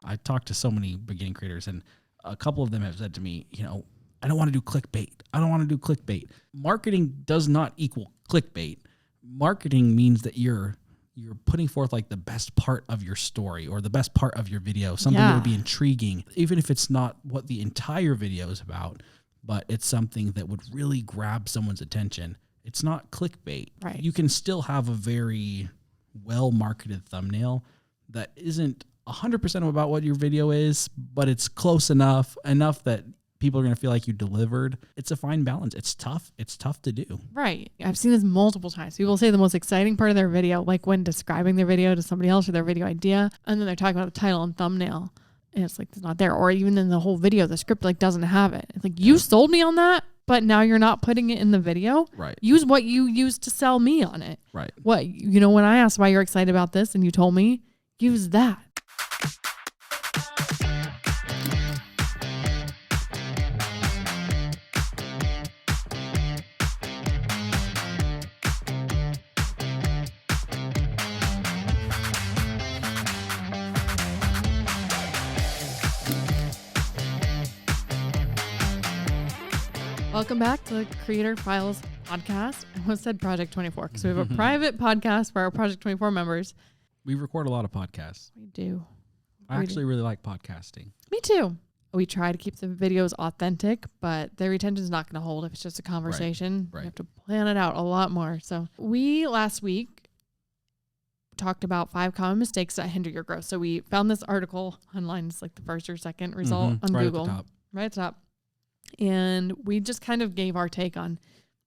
I talked to so many beginning creators, and a couple of them have said to me, I don't want to do clickbait. I don't want to do clickbait. Marketing does not equal clickbait. Marketing means that you're putting forth like the best part of your story or the best part of your video, something that would be intriguing, even if it's not what the entire video is about, but it's something that would really grab someone's attention. It's not clickbait. Right. You can still have a very well-marketed thumbnail that isn't 100% about what your video is, but it's close enough that people are going to feel like you delivered. It's a fine balance. It's tough. It's tough to do. Right. I've seen this multiple times. People say the most exciting part of their video, like when describing their video to somebody else or their video idea, and then they're talking about the title and thumbnail, and it's like it's not there. Or even in the whole video, the script like doesn't have it. It's like, you sold me on that, but now you're not putting it in the video. Right. Use what you used to sell me on it. Right. What, when I asked why you're excited about this and you told me, use that. Welcome back to the Creator Files podcast. I almost said Project 24 because we have a private podcast for our Project 24 members. We record a lot of podcasts. We do. I actually really like podcasting. Me too. We try to keep the videos authentic, but their retention is not going to hold if it's just a conversation. Right. You have to plan it out a lot more. So we last week talked about 5 common mistakes that hinder your growth. So we found this article online. It's like the first or second result on Google. Right at the top. And we just kind of gave our take on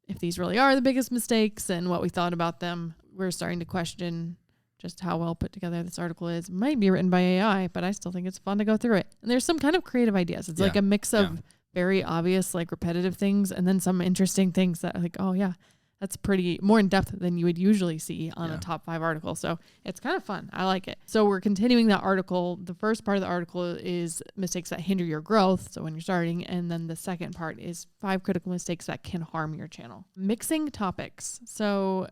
if these really are the biggest mistakes and what we thought about them. We're starting to question just how well put together this article is. It might be written by AI, but I still think it's fun to go through it. And there's some kind of creative ideas. It's like a mix of very obvious, like repetitive things, and then some interesting things that are like, oh yeah, that's pretty more in depth than you would usually see on a top 5 article. So it's kind of fun. I like it. So we're continuing that article. The first part of the article is mistakes that hinder your growth. So when you're starting, and then the second part is 5 critical mistakes that can harm your channel. Mixing topics. So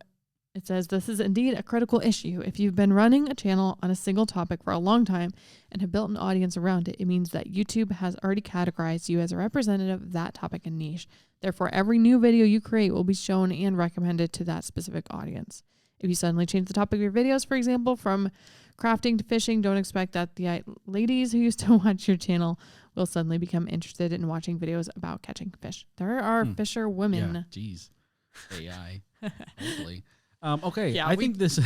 it says, this is indeed a critical issue. If you've been running a channel on a single topic for a long time and have built an audience around it, it means that YouTube has already categorized you as a representative of that topic and niche. Therefore, every new video you create will be shown and recommended to that specific audience. If you suddenly change the topic of your videos, for example, from crafting to fishing, don't expect that the ladies who used to watch your channel will suddenly become interested in watching videos about catching fish. There are fisher women. Yeah, geez. AI. Hopefully. Okay, I think this,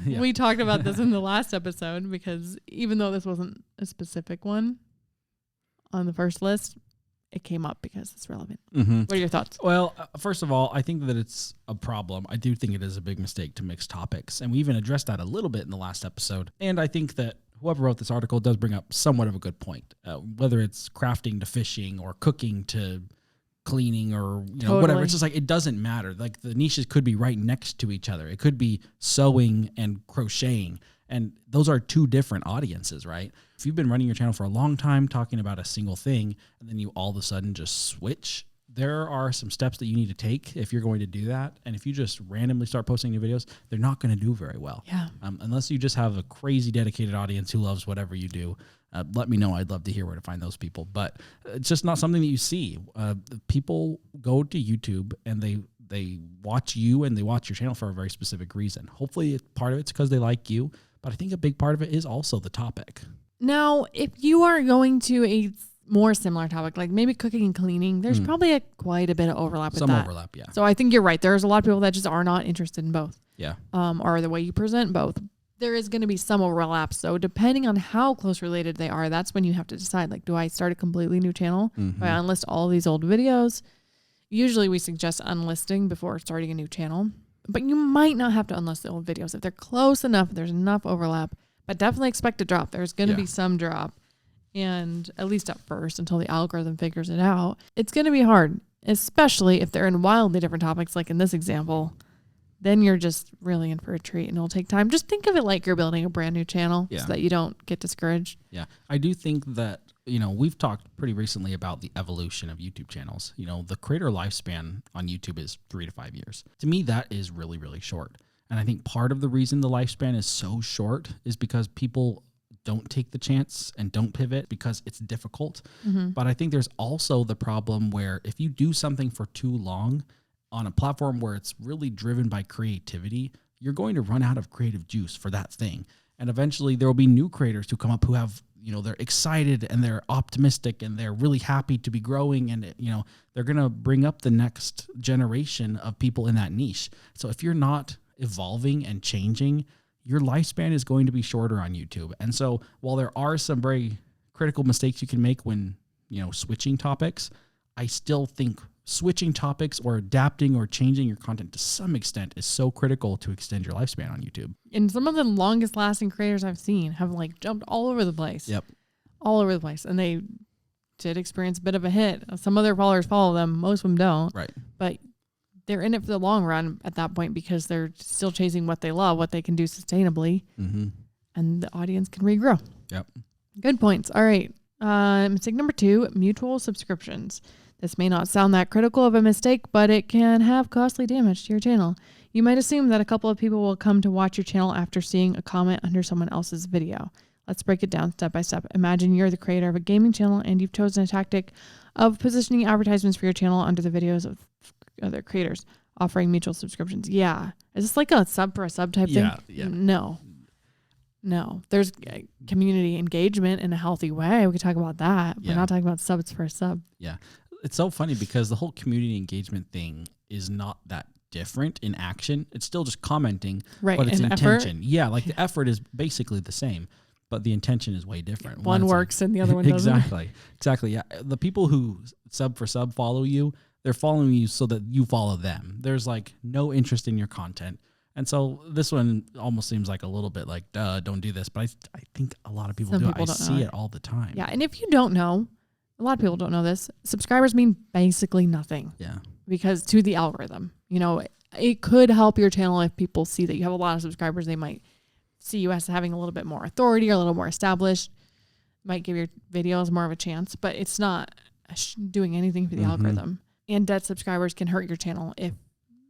We talked about this in the last episode because even though this wasn't a specific one on the first list, it came up because it's relevant. Mm-hmm. What are your thoughts? Well, first of all, I think that it's a problem. I do think it is a big mistake to mix topics, and we even addressed that a little bit in the last episode. And I think that whoever wrote this article does bring up somewhat of a good point, whether it's crafting to fishing or cooking to cleaning or whatever. It's just like, it doesn't matter. Like the niches could be right next to each other. It could be sewing and crocheting, and those are 2 different audiences, right? If you've been running your channel for a long time talking about a single thing and then you all of a sudden just switch, there are some steps that you need to take if you're going to do that. And if you just randomly start posting new videos, they're not going to do very well. Yeah. Unless you just have a crazy dedicated audience who loves whatever you do. Let me know. I'd love to hear where to find those people. But it's just not something that you see. People go to YouTube and they watch you and they watch your channel for a very specific reason. Hopefully part of it's because they like you, but I think a big part of it is also the topic. Now, if you are going to a more similar topic, like maybe cooking and cleaning, there's probably quite a bit of overlap with that. Some overlap, yeah. So I think you're right. There's a lot of people that just are not interested in both. Yeah. Or the way you present both. There is going to be some overlap. So depending on how close related they are, that's when you have to decide, like, do I start a completely new channel? Do I unlist all these old videos? Usually we suggest unlisting before starting a new channel, but you might not have to unlist the old videos. If they're close enough, there's enough overlap, but definitely expect a drop. There's going to be some drop. And at least at first, until the algorithm figures it out, it's going to be hard, especially if they're in wildly different topics, like in this example. Then you're just really in for a treat and it'll take time. Just think of it like you're building a brand new channel so that you don't get discouraged. Yeah. I do think that, we've talked pretty recently about the evolution of YouTube channels. The creator lifespan on YouTube is 3 to 5 years. To me, that is really, really short. And I think part of the reason the lifespan is so short is because people don't take the chance and don't pivot because it's difficult. Mm-hmm. But I think there's also the problem where if you do something for too long on a platform where it's really driven by creativity, you're going to run out of creative juice for that thing. And eventually there will be new creators who come up who have, they're excited and they're optimistic and they're really happy to be growing. And, they're going to bring up the next generation of people in that niche. So if you're not evolving and changing, your lifespan is going to be shorter on YouTube. And so while there are some very critical mistakes you can make when, switching topics, I still think switching topics or adapting or changing your content to some extent is so critical to extend your lifespan on YouTube. And some of the longest lasting creators I've seen have jumped all over the place. Yep. All over the place. And they did experience a bit of a hit. Some of their followers follow them. Most of them don't. Right. But they're in it for the long run at that point because they're still chasing what they love, what they can do sustainably. Mm-hmm. And the audience can regrow. Yep. Good points. All right. Mistake number 2, mutual subscriptions. This may not sound that critical of a mistake, but it can have costly damage to your channel. You might assume that a couple of people will come to watch your channel after seeing a comment under someone else's video. Let's break it down step by step. Imagine you're the creator of a gaming channel and you've chosen a tactic of positioning advertisements for your channel under the videos of other creators, offering mutual subscriptions. Yeah. Is this like a sub for a sub type thing? Yeah. No. There's community engagement in a healthy way. We could talk about that. Yeah. We're not talking about subs for a sub. Yeah. It's so funny because the whole community engagement thing is not that different in action. It's still just commenting, right? But it's intention. Effort. Yeah, the effort is basically the same, but the intention is way different. One works and the other one doesn't. Exactly. Yeah. The people who sub for sub follow you, they're following you so that you follow them. There's no interest in your content. And so this one almost seems like a little bit don't do this. But I think a lot of people do. I see it all the time. Yeah. And if you don't know, a lot of people don't know this, subscribers mean basically nothing. Yeah. Because to the algorithm, it could help your channel if people see that you have a lot of subscribers. They might see you as having a little bit more authority or a little more established. Might give your videos more of a chance, but it's not doing anything for the algorithm. And dead subscribers can hurt your channel if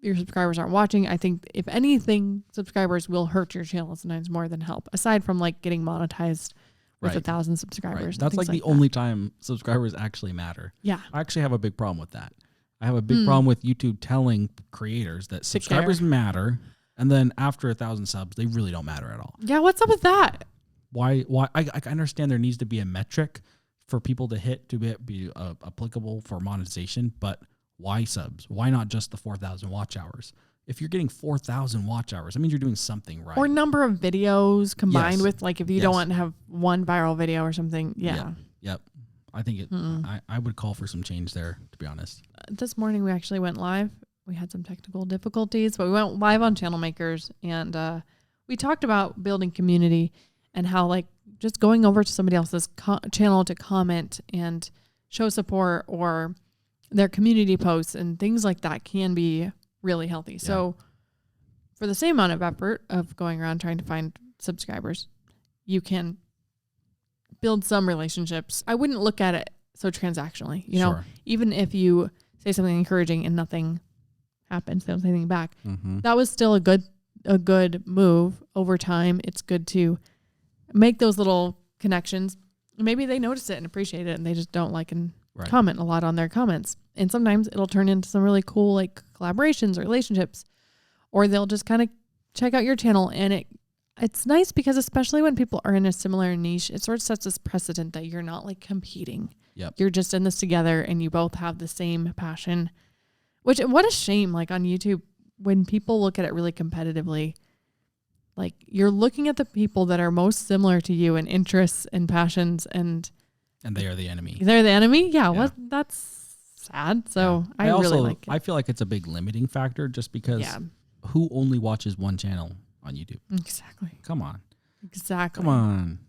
your subscribers aren't watching. I think if anything, subscribers will hurt your channel sometimes more than help, aside from getting monetized with 1,000 subscribers. Right. That's the only time subscribers actually matter. Yeah. I actually have a big problem with that. I have a big problem with YouTube telling creators that subscribers matter, and then after 1,000 subs, they really don't matter at all. Yeah, what's up with that? Why? I understand there needs to be a metric for people to hit to be applicable for monetization, but why subs? Why not just the 4,000 watch hours? If you're getting 4,000 watch hours, that means you're doing something right. Or number of videos combined with if you don't want to have one viral video or something. Yeah. Yep. I think I would call for some change there, to be honest. This morning we actually went live. We had some technical difficulties, but we went live on Channel Makers and we talked about building community and how just going over to somebody else's channel to comment and show support or their community posts and things like that can be really healthy. Yeah. So for the same amount of effort of going around trying to find subscribers, you can build some relationships. I wouldn't look at it so transactionally, know, even if you say something encouraging and nothing happens, they don't say anything back. That was still a good move over time. It's good to make those little connections. Maybe they notice it and appreciate it and they just don't and comment a lot on their comments. And sometimes it'll turn into some really cool collaborations or relationships, or they'll just kind of check out your channel. And it's nice because especially when people are in a similar niche, it sort of sets this precedent that you're not competing. Yep. You're just in this together and you both have the same passion, what a shame. On YouTube, when people look at it really competitively, you're looking at the people that are most similar to you in interests and passions and they are the enemy. They're the enemy? Yeah. That's sad. So yeah. I really like it. I feel like it's a big limiting factor just because who only watches one channel on YouTube? Exactly. Come on. Exactly. Come on.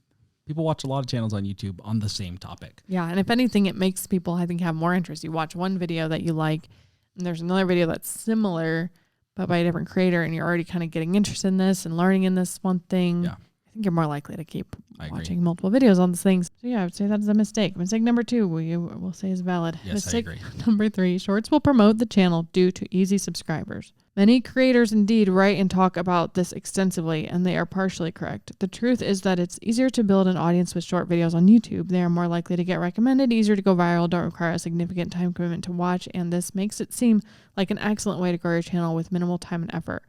People watch a lot of channels on YouTube on the same topic. Yeah. And if anything, it makes people, I think, have more interest. You watch one video that you like and there's another video that's similar, but by a different creator, and you're already kind of getting interested in this and learning in this one thing. Yeah. I think you're more likely to keep watching multiple videos on these things. So yeah, I would say that is a mistake. Mistake number 2, we'll say is valid. Yes, mistake I agree. number 3, shorts will promote the channel due to easy subscribers. Many creators indeed write and talk about this extensively, and they are partially correct. The truth is that it's easier to build an audience with short videos on YouTube. They are more likely to get recommended, easier to go viral, don't require a significant time commitment to watch, and this makes it seem like an excellent way to grow your channel with minimal time and effort.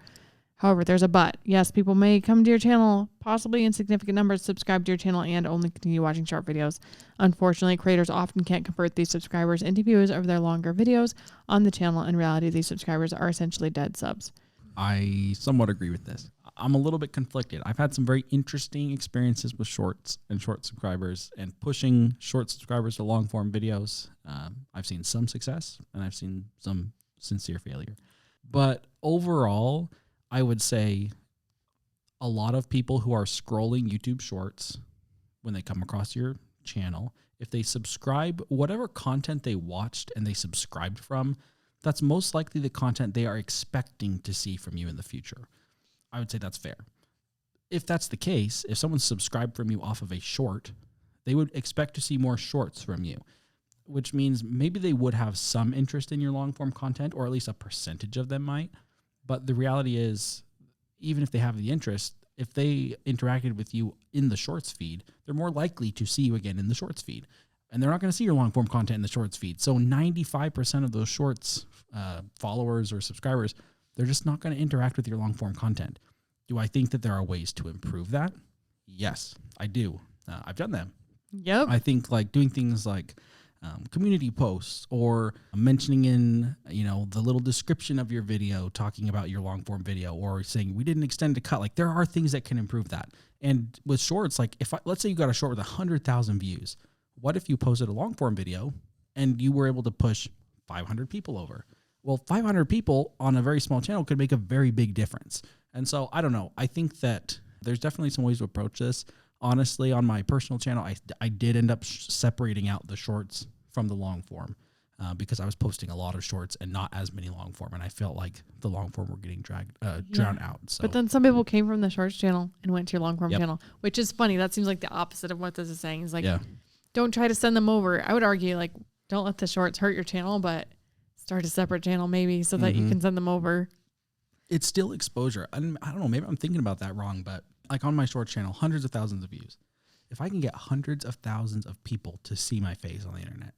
However, there's a but. Yes, people may come to your channel, possibly in significant numbers, subscribe to your channel, and only continue watching short videos. Unfortunately, creators often can't convert these subscribers into viewers of their longer videos on the channel. In reality, these subscribers are essentially dead subs. I somewhat agree with this. I'm a little bit conflicted. I've had some very interesting experiences with shorts and short subscribers and pushing short subscribers to long form videos. I've seen some success and I've seen some sincere failure. But overall, I would say a lot of people who are scrolling YouTube shorts, when they come across your channel, if they subscribe, whatever content they watched and they subscribed from, that's most likely the content they are expecting to see from you in the future. I would say that's fair. If that's the case, if someone subscribed from you off of a short, they would expect to see more shorts from you, which means maybe they would have some interest in your long form content, or at least a percentage of them might. But the reality is, even if they have the interest, if they interacted with you in the shorts feed, they're more likely to see you again in the shorts feed. And they're not going to see your long form content in the shorts feed. So 95% of those shorts followers or subscribers, they're just not going to interact with your long form content. Do I think that there are ways to improve that? Yes, I do. I've done them. Yep. I think like doing things like community posts or mentioning in, the little description of your video, talking about your long form video, or saying we didn't extend a cut. Like there are things that can improve that. And with shorts, like let's say you got a short with 100,000 views. What if you posted a long form video and you were able to push 500 people over? Well, 500 people on a very small channel could make a very big difference. And so I don't know. I think that there's definitely some ways to approach this. Honestly, on my personal channel, I did end up separating out the shorts from the long form because I was posting a lot of shorts and not as many long form. And I felt like the long form were getting drowned out. So. But then some people came from the shorts channel and went to your long form channel, which is funny. That seems like the opposite of what this is saying. It's like, don't try to send them over. I would argue like, don't let the shorts hurt your channel, but start a separate channel maybe so that you can send them over. It's still exposure. I don't know. Maybe I'm thinking about that wrong, but like on my short channel, hundreds of thousands of views. If I can get hundreds of thousands of people to see my face on the internet,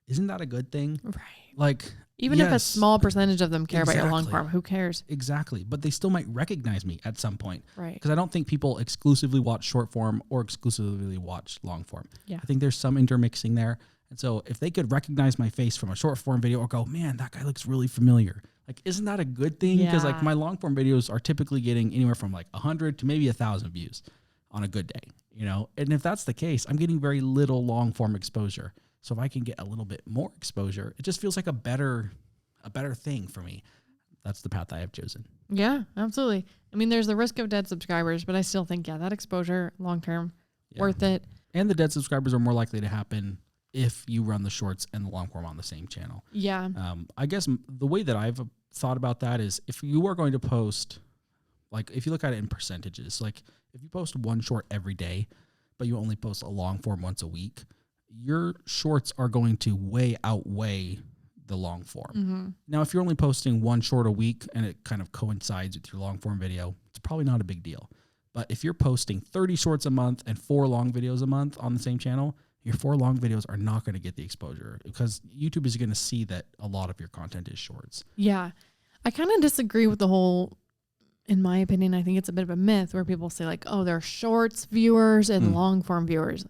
isn't that a good thing? Right. Like, even if a small percentage of them care about your long form, who cares? Exactly. But they still might recognize me at some point. Right. Because I don't think people exclusively watch short form or exclusively watch long form. Yeah. I think there's some intermixing there. And so if they could recognize my face from a short form video or go, man, that guy looks really familiar. Like, isn't that a good thing? Because like my long form videos are typically getting anywhere from like 100 to maybe 1,000 views on a good day, And if that's the case, I'm getting very little long form exposure. So if I can get a little bit more exposure, it just feels like a better thing for me. That's the path I have chosen. Yeah, absolutely. I mean, there's the risk of dead subscribers, but I still think, that exposure long term, worth it. And the dead subscribers are more likely to happen if you run the shorts and the long form on the same channel. Yeah. I guess the way that I've thought about that is if you are going to post, like if you look at it in percentages, like if you post one short every day, but you only post a long form once a week, your shorts are going to way outweigh the long form. Mm-hmm. Now, if you're only posting one short a week and it kind of coincides with your long form video, it's probably not a big deal. But if you're posting 30 shorts a month and 4 long videos a month on the same channel, your 4 long videos are not going to get the exposure because YouTube is going to see that a lot of your content is shorts. Yeah. I kind of disagree with the whole, in my opinion, I think it's a bit of a myth where people say like, oh, they're shorts viewers and long form viewers.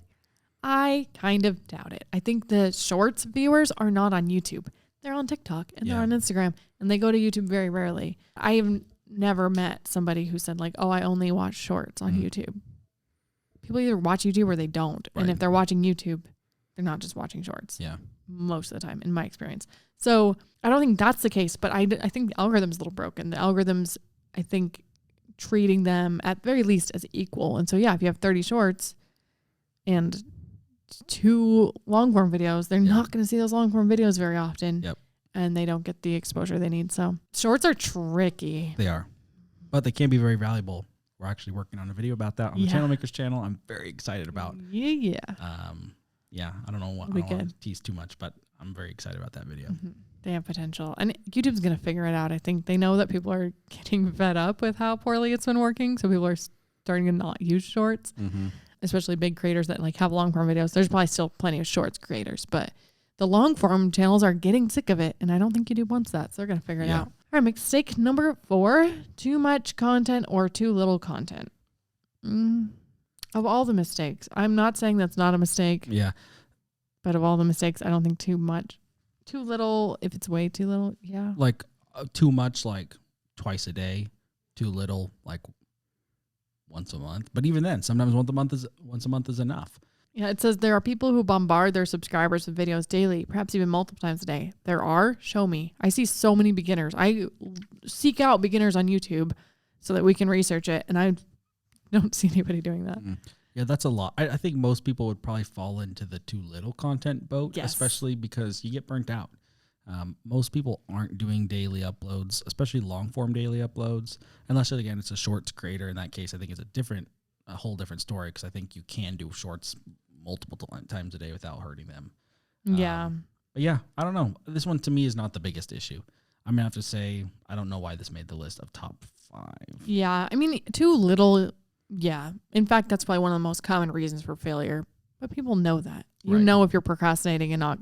I kind of doubt it. I think the shorts viewers are not on YouTube. They're on TikTok and they're on Instagram and they go to YouTube very rarely. I have never met somebody who said like, oh, I only watch shorts on YouTube. People either watch YouTube or they don't. Right. And if they're watching YouTube, they're not just watching shorts. Yeah. Most of the time, in my experience. So I don't think that's the case, but I think the algorithm's a little broken. The algorithm's, I think, treating them at very least as equal. And so, if you have 30 shorts and 2 long form videos, they're not going to see those long form videos very often. Yep. And they don't get the exposure they need. So shorts are tricky. They are, but they can be very valuable. We're actually working on a video about that on the Channel Makers channel. I'm very excited about. Yeah. I don't know what I don't want to tease too much, but I'm very excited about that video. Mm-hmm. They have potential. And YouTube's going to figure it out. I think they know that people are getting fed up with how poorly it's been working. So people are starting to not use shorts, especially big creators that like have long form videos. There's probably still plenty of shorts creators, but the long form channels are getting sick of it. And I don't think YouTube wants that. So they're going to figure it out. All right. Mistake number 4, too much content or too little content. Of all the mistakes, I'm not saying that's not a mistake. Yeah. But of all the mistakes, I don't think too much, too little. If it's way too little. Yeah. Like too much, like twice a day, too little, like once a month. But even then, sometimes once a month is enough. Yeah, it says there are people who bombard their subscribers with videos daily, perhaps even multiple times a day. There are. Show me. I see so many beginners. I seek out beginners on YouTube so that we can research it, and I don't see anybody doing that. Yeah, that's a lot. I think most people would probably fall into the too little content boat, especially because you get burnt out. Most people aren't doing daily uploads, especially long form daily uploads, unless again it's a shorts creator. In that case, I think it's a whole different story because I think you can do shorts multiple times a day without hurting them. Yeah. But yeah, I don't know. This one to me is not the biggest issue. I'm gonna have to say I don't know why this made the list of top 5. Yeah, I mean too little. Yeah. In fact, that's probably one of the most common reasons for failure. But people know that. You know if you're procrastinating and not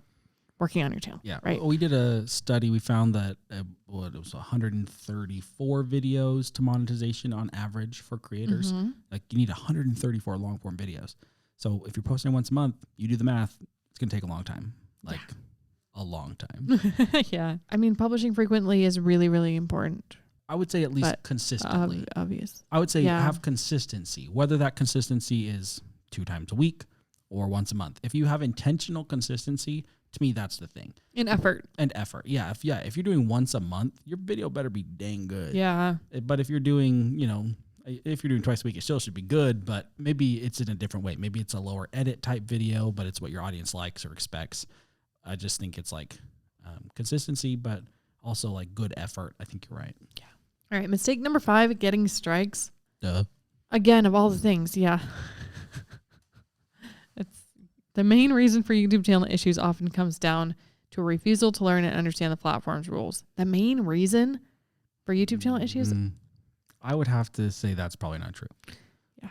working on your channel. Yeah. Right. We did a study. We found that it was 134 videos to monetization on average for creators. Like you need 134 long form videos. So if you're posting once a month, you do the math, it's going to take a long time. Like a long time. Yeah. I mean, publishing frequently is really, really important. I would say at least consistently. Obvious. I would say have consistency, whether that consistency is 2 times a week or once a month. If you have intentional consistency, to me, that's the thing. And effort. Yeah. If you're doing once a month, your video better be dang good. Yeah. But if you're doing, if you're doing twice a week, it still should be good, but maybe it's in a different way. Maybe it's a lower edit type video, but it's what your audience likes or expects. I just think it's like consistency, but also like good effort. I think you're right. Yeah. All right. Mistake number 5, getting strikes. Duh. Again, of all the things. Yeah. It's the main reason for YouTube channel issues often comes down to a refusal to learn and understand the platform's rules. The main reason for YouTube channel issues? I would have to say that's probably not true. Yeah.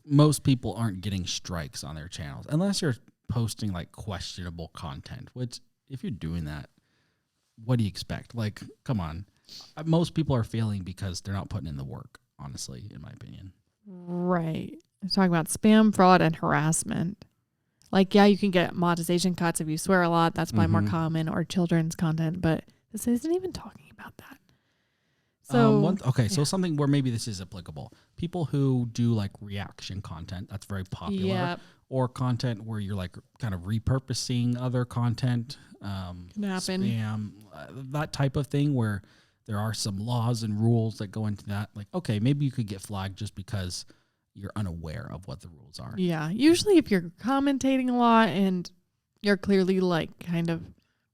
Most people aren't getting strikes on their channels unless you're posting like questionable content, which if you're doing that, what do you expect? Like, come on. Most people are failing because they're not putting in the work, honestly, in my opinion. Right. I'm talking about spam, fraud, and harassment. Like, yeah, you can get monetization cuts if you swear a lot. That's probably more common, or children's content, but this isn't even talking about that. So, so something where maybe this is applicable. People who do like reaction content, that's very popular. Yep. Or content where you're like kind of repurposing other content, spam, that type of thing where there are some laws and rules that go into that. Like, okay, maybe you could get flagged just because you're unaware of what the rules are. Yeah. Usually if you're commentating a lot and you're clearly like kind of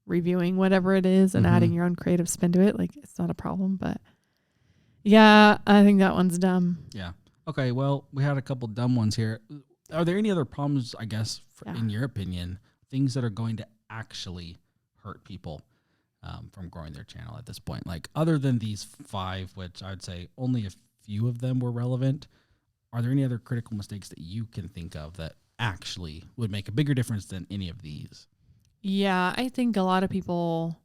reviewing whatever it is and adding your own creative spin to it, like it's not a problem. But yeah, I think that one's dumb. Yeah. Okay. Well, we had a couple dumb ones here. Are there any other problems, I guess, in your opinion, things that are going to actually hurt people from growing their channel at this point? Like other than these 5, which I'd say only a few of them were relevant, are there any other critical mistakes that you can think of that actually would make a bigger difference than any of these? Yeah, I think a lot of people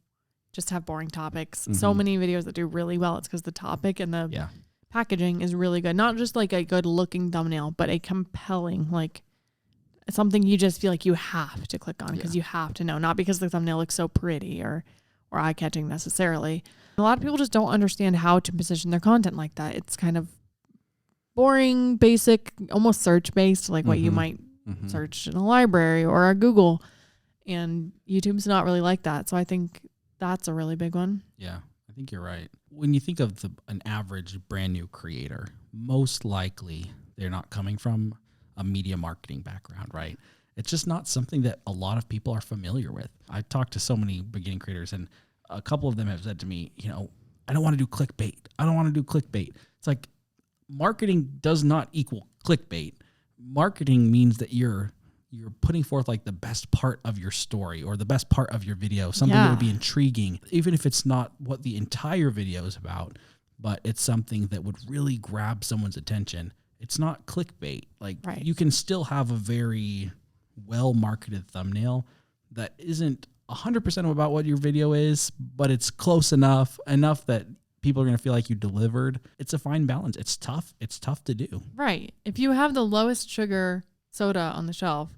just have boring topics. So many videos that do really well, it's because the topic and the packaging is really good. Not just like a good looking thumbnail, but a compelling, like something you just feel like you have to click on because you have to know, not because the thumbnail looks so pretty or eye catching necessarily. A lot of people just don't understand how to position their content like that. It's kind of boring, basic, almost search based, like what you might search in a library or a Google, and YouTube's not really like that. So I think that's a really big one. Yeah, I think you're right. When you think of an average brand new creator, most likely they're not coming from a media marketing background, right? It's just not something that a lot of people are familiar with. I've talked to so many beginning creators, and a couple of them have said to me, I don't want to do clickbait. I don't want to do clickbait. It's like marketing does not equal clickbait. Marketing means that you're you're putting forth like the best part of your story or the best part of your video, something that would be intriguing, even if it's not what the entire video is about, but it's something that would really grab someone's attention. It's not clickbait. Like you can still have a very well marketed thumbnail that isn't 100% about what your video is, but it's close enough that people are going to feel like you delivered. It's a fine balance. It's tough. It's tough to do. Right. If you have the lowest sugar soda on the shelf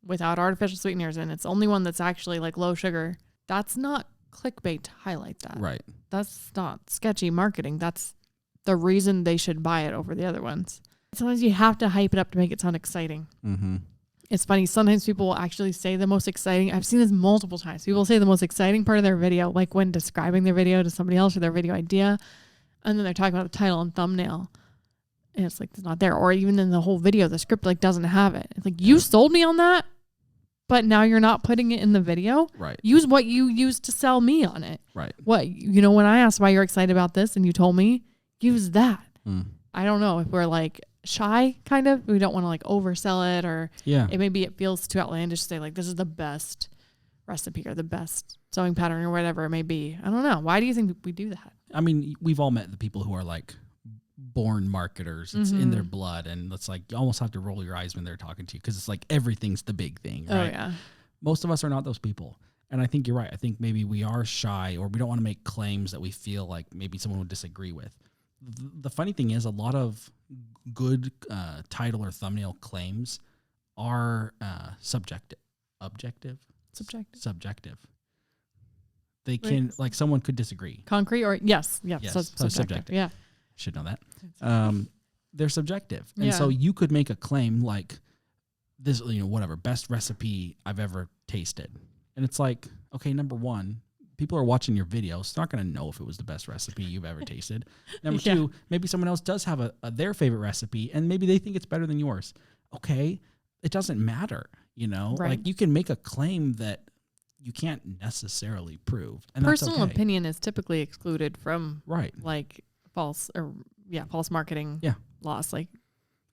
without artificial sweeteners and it's the only one that's actually like low sugar, that's not clickbait to highlight that. Right. That's not sketchy marketing. That's the reason they should buy it over the other ones. Sometimes you have to hype it up to make it sound exciting. Mm-hmm. It's funny. Sometimes people will actually say the most exciting. I've seen this multiple times. People say the most exciting part of their video, like when describing their video to somebody else or their video idea. And then they're talking about the title and thumbnail. And it's like, it's not there. Or even in the whole video, the script like doesn't have it. It's like, you sold me on that, but now you're not putting it in the video. Right. Use what you used to sell me on it. Right. What, when I asked why you're excited about this and you told me, use that. Mm. I don't know if we're like shy, kind of. We don't want to like oversell it, or maybe it feels too outlandish to say like, this is the best recipe or the best sewing pattern or whatever it may be. I don't know. Why do you think we do that? I mean, we've all met the people who are like born marketers. It's in their blood, and it's like you almost have to roll your eyes when they're talking to you because it's like everything's the big thing, right? Oh yeah. Most of us are not those people, and I think you're right. I think maybe we are shy, or we don't want to make claims that we feel like maybe someone would disagree with. The funny thing is, a lot of good title or thumbnail claims are subjective. They can, like, someone could disagree. Concrete or yes. So subjective. Yeah. Should know that. They're subjective. And so you could make a claim like this, whatever, best recipe I've ever tasted. And it's like, okay, number one, people are watching your video. So they're not going to know if it was the best recipe you've ever tasted. Number two, maybe someone else does have their favorite recipe and maybe they think it's better than yours. Okay. It doesn't matter, Right. Like you can make a claim that you can't necessarily prove. And personal that's okay. opinion is typically excluded from like false marketing laws. Like,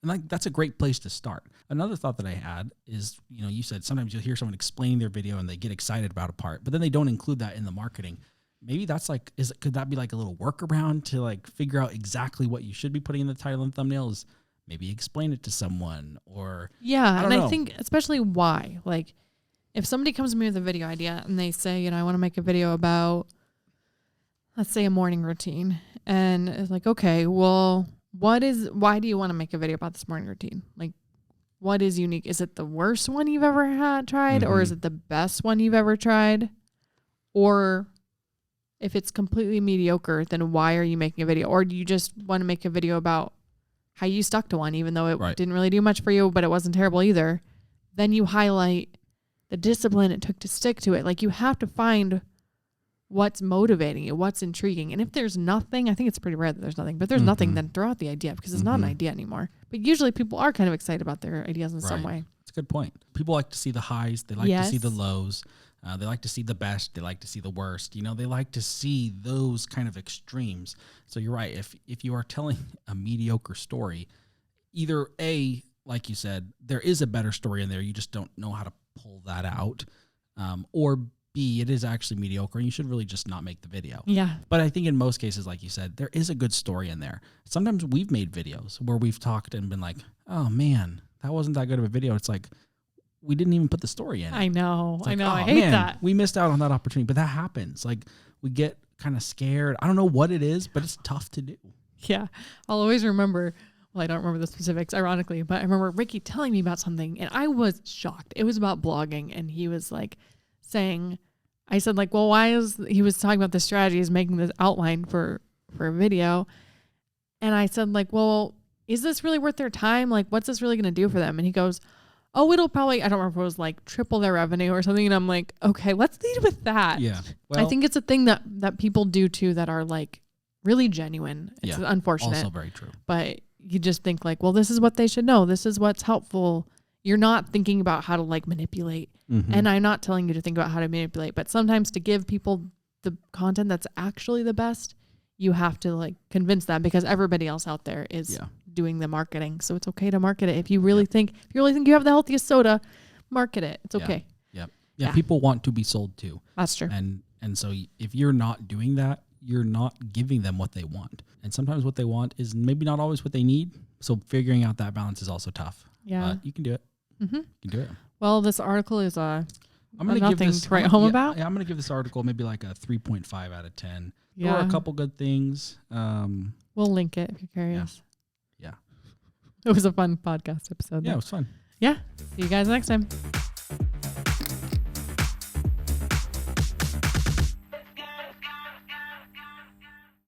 and like that's a great place to start. Another thought that I had is, you said sometimes you'll hear someone explaining their video and they get excited about a part, but then they don't include that in the marketing. Maybe that's like, could that be like a little workaround to like figure out exactly what you should be putting in the title and thumbnail? Is maybe explain it to someone, or I think especially why, like, if somebody comes to me with a video idea and they say, I want to make a video about, let's say, a morning routine. And it's like, okay, well, why do you want to make a video about this morning routine? Like, what is unique? Is it the worst one you've ever tried? Or is it the best one you've ever tried? Or if it's completely mediocre, then why are you making a video? Or do you just want to make a video about how you stuck to one, even though it didn't really do much for you, but it wasn't terrible either? Then you highlight the discipline it took to stick to it. Like, you have to find what's motivating you, what's intriguing. And if there's nothing, I think it's pretty rare that there's nothing, but there's nothing, then throw out the idea because it's not an idea anymore. But usually people are kind of excited about their ideas in some way. That's a good point. People like to see the highs. They like to see the lows. They like to see the best. They like to see the worst. They like to see those kind of extremes. So you're right. If you are telling a mediocre story, either A, like you said, there is a better story in there. You just don't know how to pull that out. Or B, it is actually mediocre and you should really just not make the video. Yeah. But I think in most cases, like you said, there is a good story in there. Sometimes we've made videos where we've talked and been like, oh man, that wasn't that good of a video. It's like, we didn't even put the story in it. I know. Like, I hate that. We missed out on that opportunity, but that happens. Like, we get kind of scared. I don't know what it is, but it's tough to do. Yeah. I'll always remember, well, I don't remember the specifics, ironically, but I remember Ricky telling me about something and I was shocked. It was about blogging and he was like saying, I said like, well, he was talking about the strategy is making this outline for a video. And I said like, well, is this really worth their time? Like, what's this really going to do for them? And he goes, oh, it'll probably, I don't remember if it was like triple their revenue or something. And I'm like, okay, let's lead with that. Yeah. Well, I think it's a thing that people do too that are like really genuine. It's unfortunate. Also very true. But you just think like, well, this is what they should know. This is what's helpful. You're not thinking about how to like manipulate. And I'm not telling you to think about how to manipulate, but sometimes to give people the content that's actually the best, you have to like convince them because everybody else out there is doing the marketing. So it's okay to market it. If you really think you have the healthiest soda, market it. It's okay. Yeah. People want to be sold to. That's true. And so if you're not doing that, you're not giving them what they want. And sometimes what they want is maybe not always what they need. So figuring out that balance is also tough. Yeah. But you can do it. Mm-hmm. You can do it. Well, this article is I'm gonna nothing give this, to write home about. Yeah, I'm going to give this article maybe like a 3.5 out of 10. Yeah. There were a couple good things. We'll link it if you're curious. Yeah. It was a fun podcast episode. Yeah, it was fun. Yeah. See you guys next time.